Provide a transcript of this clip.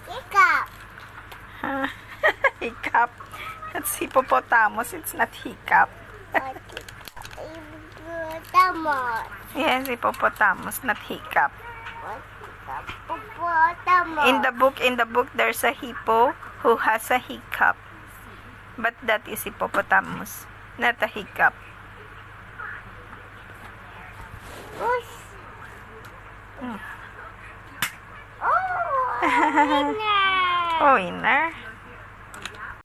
Hiccup. Hiccup. That's hippopotamus. It's not hiccup. Hippopotamus. Yes, hippopotamus, not hiccup. Hippopotamus. In the book, there's a hippo who has a hiccup. But that is hippopotamus, not a hiccup. Whoosh. Hmm. Oh, winner. Oh, winner.